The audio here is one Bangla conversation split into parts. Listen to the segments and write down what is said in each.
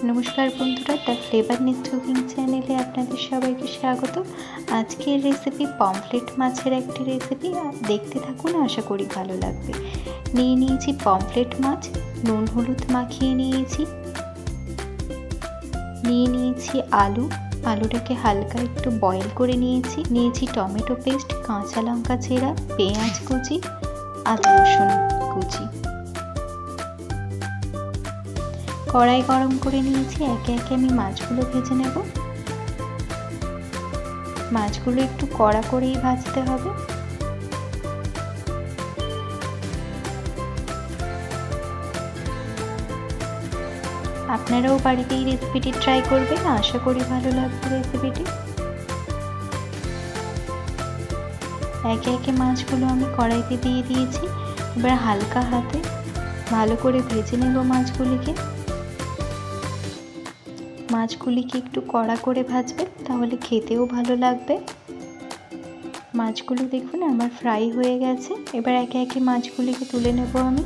नमस्कार बंधुरा द फ्लेवर नेक्स्ट कुकिंग चैनेले आपनादेर सबाइके स्वागत। आजकेर रेसिपि पमफ्लेट माछेर एकटी रेसिपि, देखते थाकुन, आशा करी भालो लागबे। निये नियेछि पमफ्लेट माछ, नुन हलुद माखिये नियेछि। निये नियेछि आलू, आलूटाके हालका एकटु बয়েল करे नियेछि। नियेछि टमेटो पेस्ट, काँचा लंका चेरा, पेঁয়াজ कुचि, आदा रसुन कुचि। कड़ाई गरम करे निয়েছি। एके एके आमी माछगुलो भेजे नेब। माछगुलो एकटु कड़ा करेई भाजते होबे। आपनाराও बाड़ीते এই রেসিপিটি ট্রাই করবেন, आशा करी भालो लागবে রেসিপিটি। एके एके माछगुलो आमी कड़ाইতে দিয়ে দিয়েছি। এবার হালকা হাতে ভালো করে ভেজে নেব মাছগুলিকে। মাছগুলিকে একটু কড়া করে ভাজবেন, তাহলে খেতেও ভালো লাগবে। মাছগুলো দেখুন আমার ফ্রাই হয়ে গেছে। এবার একে একে মাছগুলিকে তুলে নেব আমি।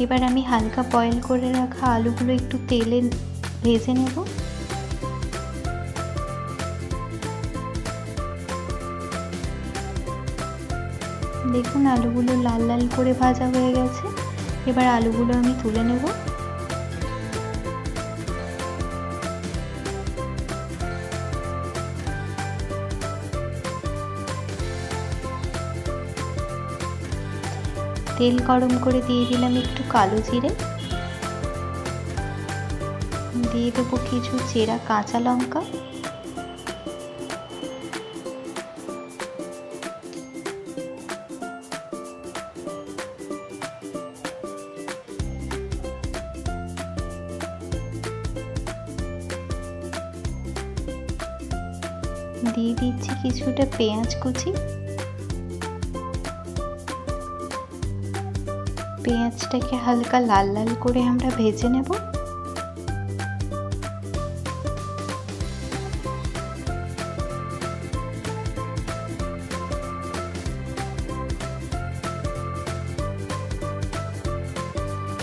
এবার আমি হালকা বয়েল করে রাখা আলুগুলো একটু তেলে ভেজে নেব। দেখুন আলুগুলো লাল লাল করে ভাজা হয়ে গেছে। এবার আলুগুলো আমি তুলে নেব। তেল গরম করে দিয়ে দিলাম একটু কালো জিরে, দিয়ে দেবো কিছু চেরা কাঁচা লঙ্কা, দিয়ে দিচ্ছি কিছুটা পেঁয়াজ কুচি। পেঁয়াজটাকে হালকা লাল লাল করে আমরা ভেজে নেব।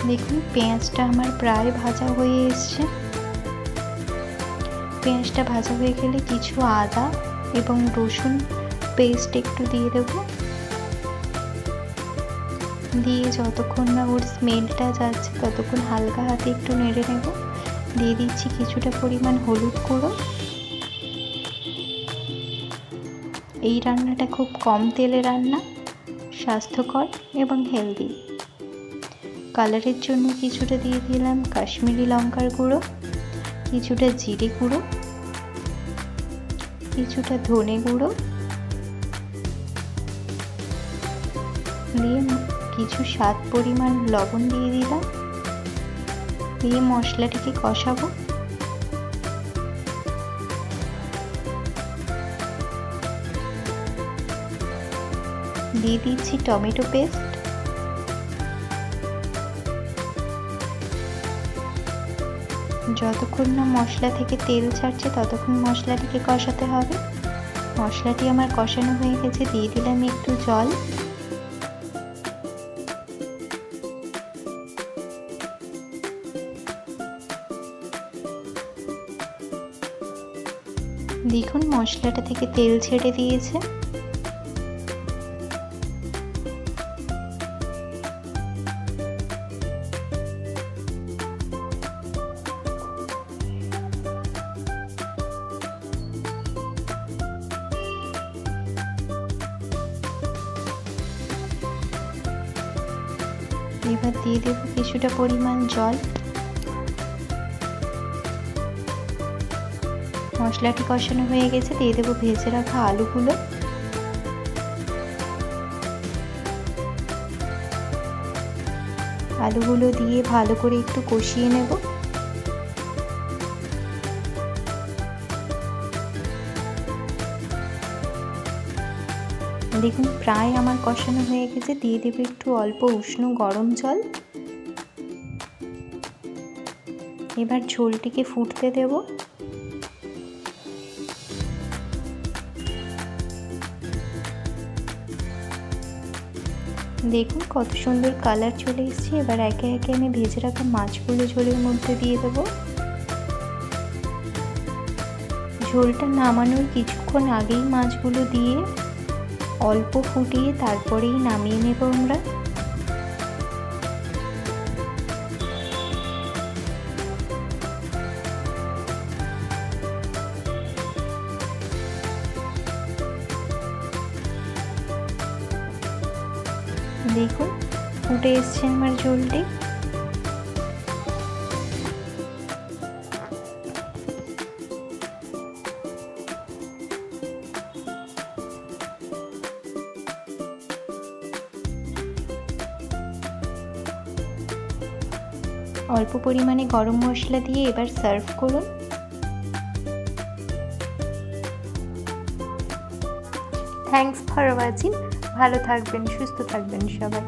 দেখুন পেঁয়াজটা আমার প্রায় ভাজা হয়ে এসছে। পেঁয়াজটা ভাজা হয়ে গেলে কিছু আদা এবং রসুন পেস্ট একটু দিয়ে দেব। দিয়ে যতক্ষণ না ওর স্মেলটা যাচ্ছে ততক্ষণ হালকা হাতে একটু নেড়ে নেব। দিয়ে দিচ্ছি কিছুটা পরিমাণ হলুদ গুঁড়ো। এই রান্নাটা খুব কম তেলে রান্না, স্বাস্থ্যকর এবং হেলদি। কালারের জন্য কিছুটা দিয়ে দিলাম কাশ্মীরি লঙ্কার গুঁড়ো, কিছুটা জিরে গুঁড়ো, কিছুটা ধনে গুঁড়ো, দিয়ে কিছু স্বাদ পরিমাণ লবণ দিয়ে দিলাম। দিয়ে মশলাটিকে কষাবো। দিয়ে দিচ্ছি টমেটো পেস্ট। যতক্ষণ না মশলা থেকে তেল ছাড়ছে ততক্ষণ মশলাটিকে কষাতে হবে। মশলাটি আমার কষানো হয়ে গেছে, দিয়ে দিলাম একটু জল। দেখুন মশলাটা থেকে তেল ছেড়ে দিয়েছে। এবার দিয়ে দেব কিছুটা পরিমাণ জল। মশলাটি কষানো হয়ে গেছে, দিয়ে দেব ভেজে রাখা আলুগুলো। আলুগুলো দিয়ে ভালো করে একটু কষিয়ে নেব। দেখুন প্রায় আমার কষানো হয়ে গেছে। দিয়ে দেব একটু অল্প উষ্ণ গরম জল। এবার ঝোলটিকে ফুটতে দেব। দেখুন কত সুন্দর কালার চলে এসেছে। এবার একে একে আমি ভেজে রাখা মাছগুলো ঝোলের মধ্যে দিয়ে দেবো। ঝোলটা নামানোর কিছুক্ষণ আগেই মাছগুলো দিয়ে অল্প ফুটিয়ে তারপরেই নামিয়ে নেব আমরা। দেখুন ফুটে এসছে আমার ঝোলটি। অল্প পরিমাণে গরম মশলা দিয়ে এবার সার্ভ করুন। Thanks for watching. ভালো থাকবেন, সুস্থ থাকবেন সবাই।